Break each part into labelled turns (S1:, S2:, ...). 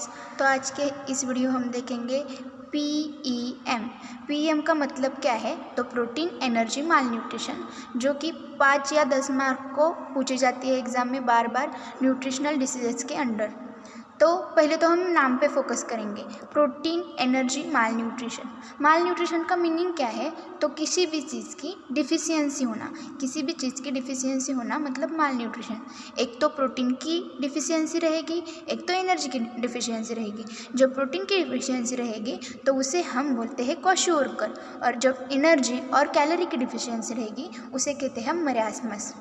S1: Students, तो आज के इस वीडियो हम देखेंगे PEM। PEM का मतलब क्या है? तो प्रोटीन एनर्जी माल न्यूट्रिशन, जो कि 5 या 10 मार्क को पूछी जाती है एग्जाम में बार बार न्यूट्रिशनल डिसीजेस के अंडर। तो पहले तो हम नाम पे फोकस करेंगे, प्रोटीन एनर्जी माल न्यूट्रिशन। माल न्यूट्रिशन का मीनिंग क्या है? तो किसी भी चीज़ की डिफिशियंसी होना, किसी भी चीज़ की डिफिशियंसी होना मतलब माल न्यूट्रिशन। एक तो प्रोटीन की डिफिशियंसी रहेगी, एक तो एनर्जी की डिफिशियंसी रहेगी। जब प्रोटीन की डिफिशियंसी रहेगी तो उसे हम बोलते हैं क्वाशिओरकर, और जब एनर्जी और कैलोरी की डिफिशियंसी रहेगी उसे कहते हैं हम मरासमस।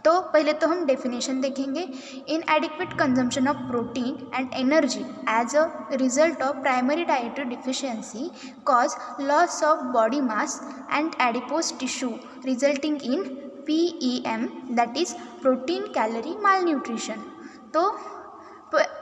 S1: तो पहले तो हम डेफिनेशन देखेंगे। इनएडिक्वेट consumption of protein and energy as a result of primary dietary deficiency cause loss of body mass and adipose tissue resulting in PEM, that is protein calorie malnutrition। तो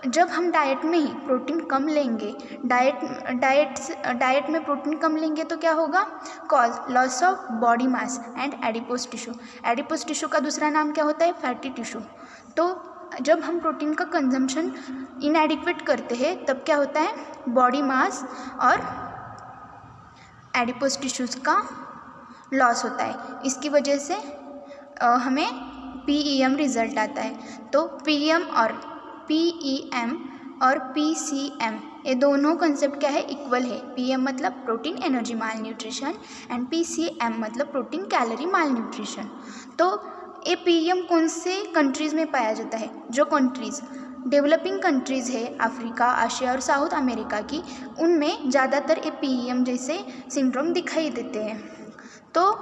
S1: जब हम डाइट में ही protein कम लेंगे, diet में protein कम लेंगे तो क्या होगा? Cause loss of body mass and adipose tissue. Adipose tissue का दूसरा नाम क्या होता है? Fatty tissue. तो जब हम प्रोटीन का कंजम्पशन इनएडिक्वेट करते हैं तब क्या होता है? बॉडी मास और एडिपोज टिश्यूज़ का लॉस होता है। इसकी वजह से हमें PEM रिजल्ट आता है। तो PEM और PCM ये दोनों कंसेप्ट क्या है? इक्वल है। PM मतलब protein energy mall nutrition and PCM मतलब प्रोटीन कैलोरी माल न्यूट्रिशन। तो ये PEM कौन से कंट्रीज़ में पाया जाता है? जो कंट्रीज़ डेवलपिंग कंट्रीज़ है, अफ्रीका, एशिया और साउथ अमेरिका की, उनमें ज़्यादातर ये PEM जैसे सिंड्रोम दिखाई देते हैं। तो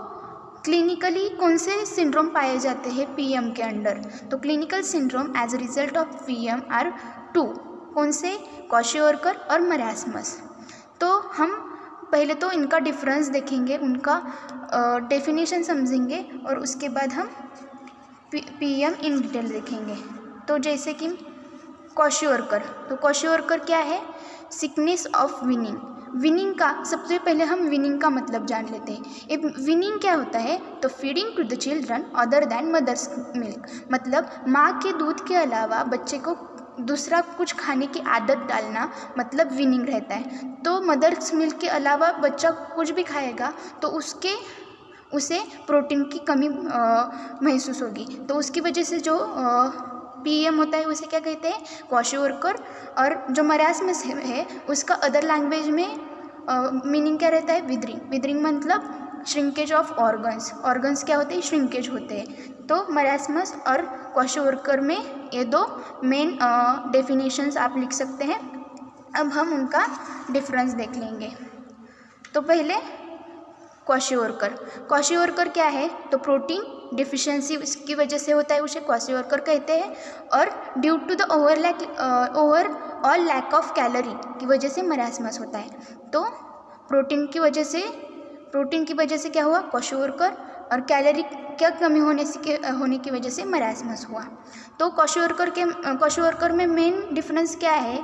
S1: क्लिनिकली कौन से सिंड्रोम पाए जाते हैं PEM के अंडर? तो clinical syndrome as a result of PEM are 2। कौन से? क्वाशिओरकर और मरासमस। तो हम पहले तो इनका डिफरेंस देखेंगे, उनका डेफिनेशन समझेंगे और उसके बाद हम PEM इन डिटेल देखेंगे। तो जैसे कि क्वाशिओरकर, तो क्वाशिओरकर क्या है? Sickness of weaning. वीनिंग का सबसे पहले हम वीनिंग का मतलब जान लेते हैं। ये वीनिंग क्या होता है? तो feeding to the children other than mother's milk, मतलब माँ के दूध के अलावा बच्चे को दूसरा कुछ खाने की आदत डालना मतलब वीनिंग रहता है। तो मदर्स मिल्क के अलावा बच्चा कुछ भी खाएगा तो उसे प्रोटीन की कमी महसूस होगी। तो उसकी वजह से जो PEM होता है उसे क्या कहते हैं? क्वाशिओरकर। और जो मरासमस है उसका अदर लैंग्वेज में मीनिंग क्या रहता है? विदरिंग। विदरिंग मतलब श्रिंकेज ऑफ ऑर्गन्स। ऑर्गन्स क्या होते हैं? श्रिंकेज होते हैं। तो मरासमस और क्वाशिओरकर में ये दो मेन डेफिनेशंस आप लिख सकते हैं। अब हम उनका डिफरेंस देख लेंगे। तो पहले क्वाशिओरकर क्या है? तो प्रोटीन डिफिशियंसी उसकी वजह से होता है, उसे क्वाशिओरकर कहते हैं। और due to the overall lack of calorie की वजह से मरासमस होता है। तो प्रोटीन की वजह से क्या हुआ? क्वाशिओरकर। और कैलोरी क्या कमी होने की वजह से मरासमस हुआ। तो क्वाशिओरकर में मेन डिफरेंस क्या है?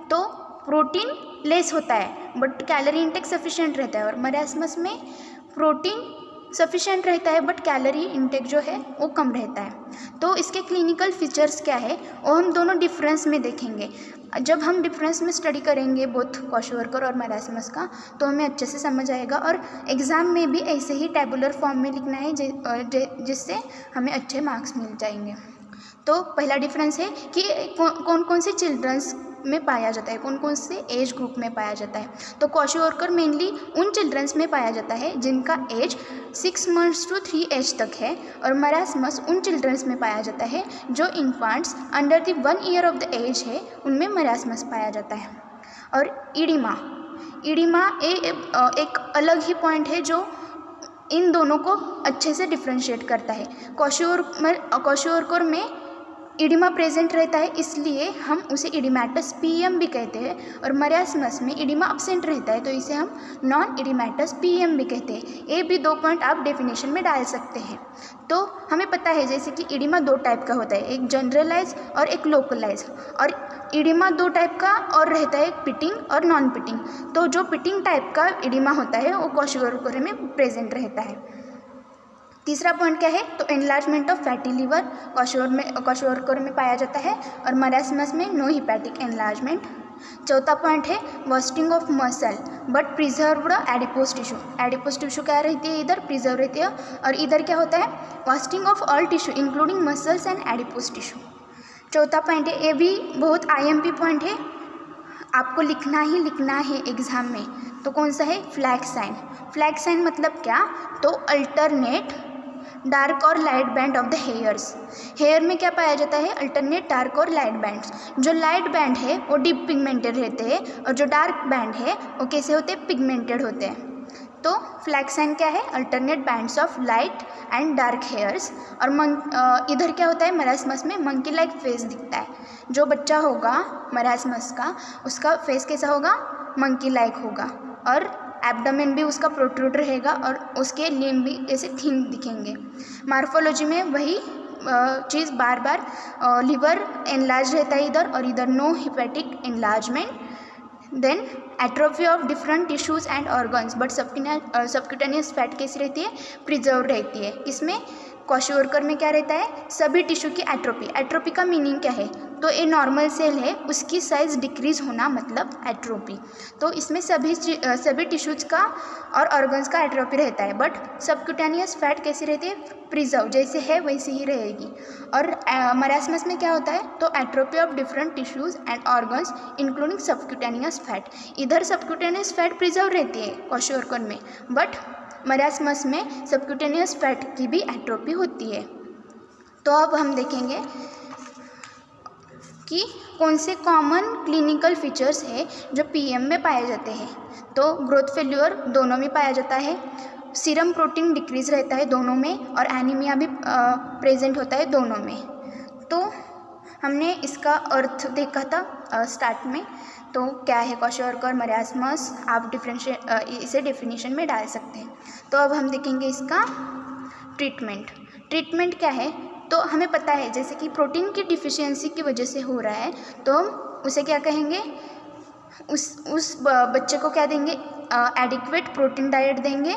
S1: तो प्रोटीन लेस होता है बट कैलोरी इंटेक सफिशिएंट रहता है, और मरासमस में प्रोटीन सफिशिएंट रहता है बट कैलोरी इंटेक जो है वो कम रहता है। तो इसके क्लिनिकल फीचर्स क्या है वो हम दोनों डिफरेंस में देखेंगे। जब हम डिफरेंस में स्टडी करेंगे बोथ क्वाशिओरकर और मरासमस का तो हमें अच्छे से समझ आएगा, और एग्ज़ाम में भी ऐसे ही टेबुलर फॉर्म में लिखना है जिससे हमें अच्छे मार्क्स मिल जाएंगे। तो पहला डिफरेंस है कि कौन कौन से चिल्ड्रंस में पाया जाता है, कौन कौन से एज ग्रुप में पाया जाता है। तो क्वाशिओरकर मेनली उन चिल्ड्रंस में पाया जाता है जिनका एज 6 मंथ्स टू 3 एज तक है, और मरासमस उन चिल्ड्रंस में पाया जाता है जो infants under the 1 year of the age है, उनमें मरासमस पाया जाता है। और ईडिमा एक अलग ही पॉइंट है जो इन दोनों को अच्छे से डिफ्रेंशिएट करता है। क्वाशिओरकर में इडिमा प्रेजेंट रहता है, इसलिए हम उसे इडिमेटस PEM भी कहते हैं, और मरासमस में इडिमा अब्सेंट रहता है तो इसे हम नॉन इडिमेटस PEM भी कहते हैं। ये भी 2 पॉइंट आप डेफिनेशन में डाल सकते हैं। तो हमें पता है जैसे कि इडिमा 2 टाइप का होता है, एक जनरलाइज और एक लोकलाइज। और इडिमा 2 टाइप का और रहता है, एक पिटिंग और नॉन पिटिंग। तो जो पिटिंग टाइप का इडिमा होता है वो क्वाशिओरकर में प्रेजेंट रहता है। तीसरा पॉइंट क्या है? तो enlargement of fatty liver kwashiorkor में पाया जाता है, और मरासमस में नो हिपैटिक एनलार्जमेंट चौथा पॉइंट है wasting of muscle but preserved adipose tissue. Adipose tissue क्या रहती है, इधर प्रिजर्व रहती है, और इधर क्या होता है wasting of all tissue including muscles and adipose tissue. चौथा पॉइंट है, ये भी बहुत IMP पॉइंट है, आपको लिखना है एग्जाम में। तो कौन सा है, फ्लैग साइन। फ्लैग साइन मतलब क्या, तो अल्टरनेट डार्क और light band of the hairs. Hair में क्या पाया जाता है, अल्टरनेट डार्क और लाइट बैंड्स। जो लाइट बैंड है वो डीप पिगमेंटेड रहते हैं और जो डार्क बैंड है वो कैसे होते हैं, पिगमेंटेड होते हैं। तो फ्लैग साइन क्या है, alternate bands of light and dark hairs. और इधर क्या होता है, मरासमस में मंकी लाइक फेस दिखता है। जो बच्चा होगा मरासमस का, उसका फेस कैसा होगा, मंकी लाइक होगा, और एब्डोमेन भी उसका प्रोट्रूड रहेगा और उसके लिम्ब भी ऐसे थिन दिखेंगे। मार्फोलॉजी में वही चीज़ बार बार, लिवर एनलार्ज रहता है इधर, और इधर no hepatic enlargement. Then atrophy of different tissues and organs but subcutaneous fat कैसी रहती है, प्रिजर्व रहती है। इसमें क्वाशियोरकर में क्या रहता है, सभी टिश्यू की एट्रोपी। एट्रोपी का मीनिंग क्या है, तो ये नॉर्मल सेल है, उसकी साइज डिक्रीज होना मतलब एट्रोपी। तो इसमें सभी टिश्यूज का और ऑर्गन्स का एट्रोपी रहता है, बट सबक्यूटेनियस फैट कैसी रहती है, प्रिजर्व, जैसे है वैसे ही रहेगी। और मरासमस में क्या होता है, तो atrophy of different tissues and organs including subcutaneous fat. इधर सबक्यूटेनियस फैट प्रिजर्व रहती है क्वाशियोरकर में, बट मरासमस में सबक्यूटेनियस फैट की भी एट्रोपी होती है। तो अब हम देखेंगे कि कौन से कॉमन क्लिनिकल फीचर्स है जो PM में पाए जाते हैं। तो ग्रोथ फेल्यूर दोनों में पाया जाता है, सीरम प्रोटीन डिक्रीज रहता है दोनों में, और एनीमिया भी प्रेजेंट होता है दोनों में। तो हमने इसका अर्थ देखा था स्टार्ट में, तो क्या है क्वाशियोरकर, मरासमस, आप इसे डेफिनेशन में डाल सकते हैं। तो अब हम देखेंगे इसका ट्रीटमेंट क्या है। तो हमें पता है जैसे कि प्रोटीन की डिफिशियंसी की वजह से हो रहा है, तो हम उसे क्या कहेंगे, उस बच्चे को क्या देंगे, एडिक्वेट प्रोटीन डाइट देंगे।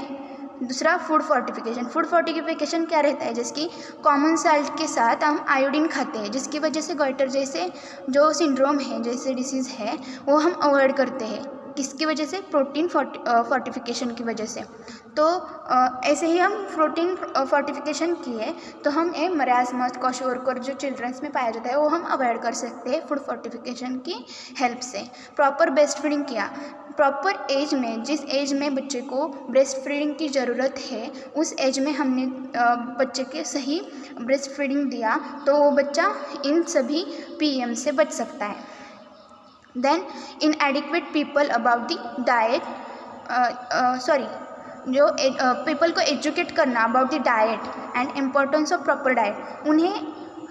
S1: दूसरा फूड फोर्टिफिकेशन क्या रहता है, जैसे कि कॉमन साल्ट के साथ हम आयोडीन खाते हैं, जिसकी वजह से गॉइटर जैसे जो सिंड्रोम है, जैसे डिसीज़ है, वो हम अवॉइड करते हैं। किसकी वजह से, प्रोटीन फोर्टिफिकेशन की वजह से। तो ऐसे ही हम प्रोटीन फोर्टिफिकेशन किए तो हम मरासमस, क्वाशियोरकर जो चिल्ड्रंस में पाया जाता है वो हम अवॉइड कर सकते हैं फूड फोर्टिफिकेशन की हेल्प से। प्रॉपर ब्रेस्ट फीडिंग किया, प्रॉपर एज में, जिस एज में बच्चे को ब्रेस्ट फीडिंग की ज़रूरत है उस एज में हमने बच्चे के सही ब्रेस्ट फीडिंग दिया तो वो बच्चा इन सभी PM से बच सकता है। Then inadequate people about the diet, जो पीपल को एजुकेट करना about the diet and importance of proper diet. उन्हें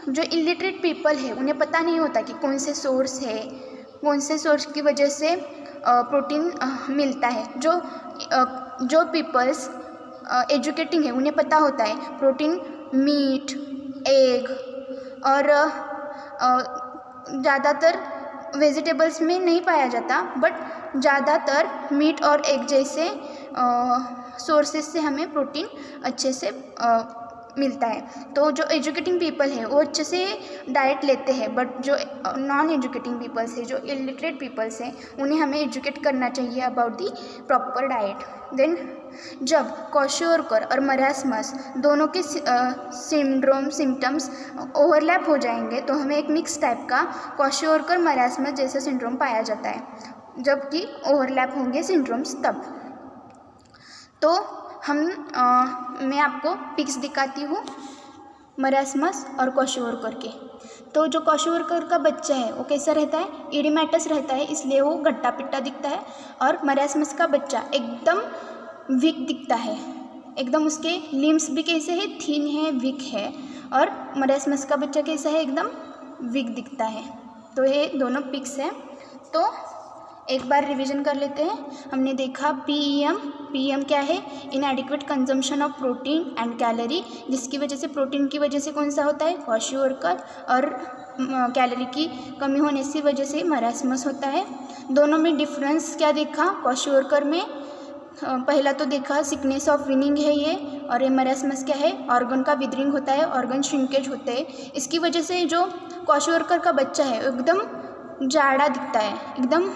S1: जो इलिटरेट पीपल है उन्हें पता नहीं होता कि कौन से सोर्स है, कौन से सोर्स की वजह से प्रोटीन मिलता है। जो पीपल्स एजुकेटिंग है उन्हें पता होता है प्रोटीन मीट, एग और ज़्यादातर वेजिटेबल्स में नहीं पाया जाता, बट ज़्यादातर मीट और एग जैसे सोर्सेज से हमें प्रोटीन अच्छे से मिलता है। तो जो एजुकेटिंग पीपल है वो अच्छे से डाइट लेते हैं, बट जो नॉन एजुकेटिंग पीपल्स है, जो इलिटरेट पीपल्स हैं, उन्हें हमें एजुकेट करना चाहिए about the proper diet. Then जब क्वाशियोरकर और मरासमस दोनों के सिम्टम्स ओवरलैप हो जाएंगे तो हमें एक मिक्स टाइप का क्वाशियोरकर मरासमस जैसा सिंड्रोम पाया जाता है, जबकि ओवरलैप होंगे सिंड्रोम्स तब। तो मैं आपको पिक्स दिखाती हूँ मरासमस और क्वाशियोरकर के। तो जो क्वाशियोरकर का बच्चा है वो कैसा रहता है, इडिमेटस रहता है, इसलिए वो गट्टा पिट्टा दिखता है। और मरासमस का बच्चा एकदम वीक दिखता है, एकदम उसके लिम्स भी कैसे है, थीन है, वीक है। और मरासमस का बच्चा कैसा है, एकदम वीक दिखता है। तो ये दोनों पिक्स हैं। तो एक बार रिवीजन कर लेते हैं। हमने देखा पीएम क्या है, इनएडिक्वेट consumption of protein and calorie, जिसकी वजह से प्रोटीन की वजह से कौन सा होता है, क्वाशियोरकर, और कैलोरी की कमी होने की वजह से मरासमस होता है। दोनों में डिफरेंस क्या देखा, क्वाशियोरकर में पहला तो देखा सिकनेस ऑफ विनिंग है ये, और ये मरासमस क्या है, ऑर्गन का विदरिंग होता है, ऑर्गन श्रिंकेज होते हैं। इसकी वजह से जो क्वाशियोरकर का बच्चा है एकदम जाड़ा दिखता है, एकदम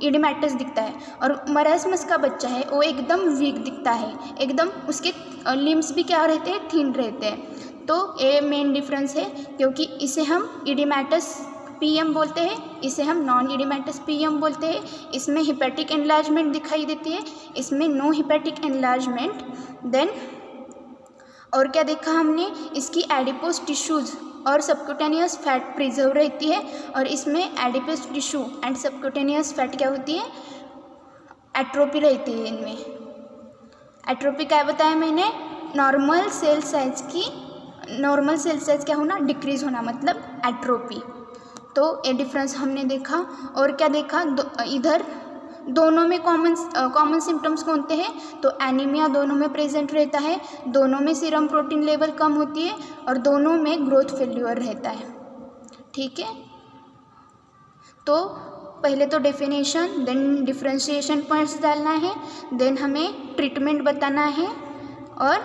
S1: इडिमेटस दिखता है, और मरासमस का बच्चा है वो एकदम वीक दिखता है, एकदम उसके लिम्स भी क्या रहते हैं, थिन रहते हैं। तो ये मेन डिफरेंस है, क्योंकि इसे हम इडिमेटस पीएम बोलते हैं, इसे हम नॉन इडिमेटस पीएम बोलते हैं। इसमें हिपैटिक एनलार्जमेंट दिखाई देती है, इसमें नो हिपैटिक एनलार्जमेंट। देन और क्या देखा हमने, इसकी एडिपोज टिश्यूज़ और सबक्यूटेनियस फैट प्रिजर्व रहती है, और इसमें adipose tissue and subcutaneous fat क्या होती है, एट्रोपी रहती है इनमें। एट्रोपी क्या बताया मैंने, नॉर्मल सेल साइज क्या होना, डिक्रीज होना, मतलब एट्रोपी। तो ये डिफरेंस हमने देखा। और क्या देखा, इधर दोनों में कॉमन सिम्टम्स कौन से हैं, तो एनीमिया दोनों में प्रेजेंट रहता है, दोनों में सीरम प्रोटीन लेवल कम होती है, और दोनों में ग्रोथ फेल्यूर रहता है। ठीक है, तो पहले तो डेफिनेशन, देन डिफ्रेंशिएशन पॉइंट्स डालना है, देन हमें ट्रीटमेंट बताना है, और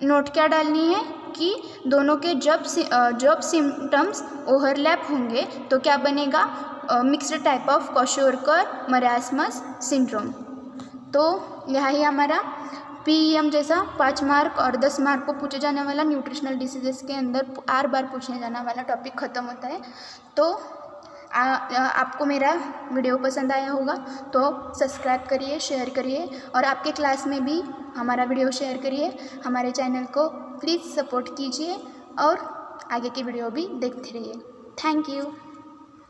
S1: नोट क्या डालनी है कि दोनों के जब सिम्टम्स ओवरलैप होंगे तो क्या बनेगा, mixed type of kwashiorkor marasmus syndrome. तो यह ही हमारा पीएम जैसा 5 मार्क और 10 मार्क को पूछे जाने वाला न्यूट्रिशनल डिसीजेस के अंदर 8 बार पूछने जाने वाला टॉपिक ख़त्म होता है। तो आपको मेरा वीडियो पसंद आया होगा तो सब्सक्राइब करिए, शेयर करिए, और आपके क्लास में भी हमारा वीडियो शेयर करिए। हमारे चैनल को प्लीज़ सपोर्ट कीजिए और आगे की वीडियो भी देखते रहिए। Thank you.